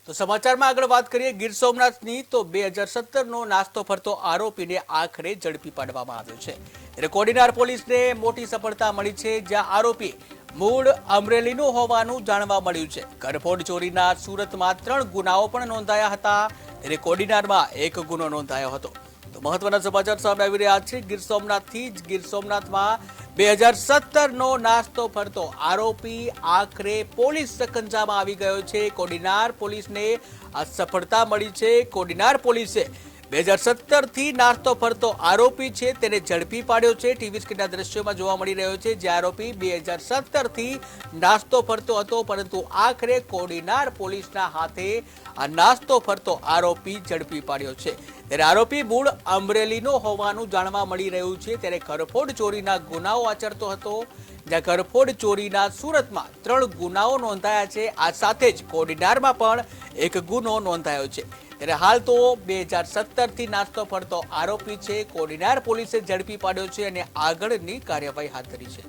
તો સમાચારમાં આગળ વાત કરીએ ગીર સોમનાથની તો 2017નો નાસ્તો ફરતો આરોપીને આખરે ઝડપી પાડવામાં આવ્યો છે। ત્યારે કોડીનાર પોલીસને મોટી સફળતા મળી છે, જ્યાં આરોપી મૂળ અમરેલીનો હોવાનું જાણવા મળ્યું છે। ઘરફોડ ચોરીના સુરતમાં 3 ગુનાઓ પણ નોંધાયા હતા, ત્યારે કોડીનારમાં 1 ગુનો નોંધાયો હતો। તો મહત્વના સમાચાર સામે આવી રહ્યા છે ગીર સોમનાથથી જ। ગીર સોમનાથમાં 2017નો નાસ્તો ફરતો આરોપી આખરે પોલીસ સકંજામાં આવી ગયો છે। કોડીનાર પોલીસને આ સફળતા મળી છે। કોડીનાર પોલીસે 2017થી નાસ્તો ફરતો આરોપી છે તેને ઝડપી પાડ્યો છે। ટીવી સ્ક્રીનના દ્રશ્યોમાં જોવા મળી રહ્યો છે જે આરોપી 2017થી નાસ્તો ફરતો હતો, પરંતુ આખરે કોડીનાર પોલીસના હાથે આ નાસ્તો ફરતો આરોપી ઝડપી પાડ્યો છે। ત્યારે આરોપી મૂળ અમરેલીનો હોવાનું જાણવા મળી રહ્યું છે। ત્યારે ઘરફોડ ચોરીના ગુનાઓ આચરતો હતો, જ્યાં ઘરફોડ ચોરીના સુરતમાં 3 ગુનાઓ નોંધાયા છે। આ સાથે જ કોડીનારમાં પણ 1 ગુનો નોંધાયો છે। ત્યારે હાલ તો 2017થી નાસ્તો ફરતો આરોપી છે કોડીનાર પોલીસે ઝડપી પાડ્યો છે અને આગળની કાર્યવાહી હાથ ધરી છે।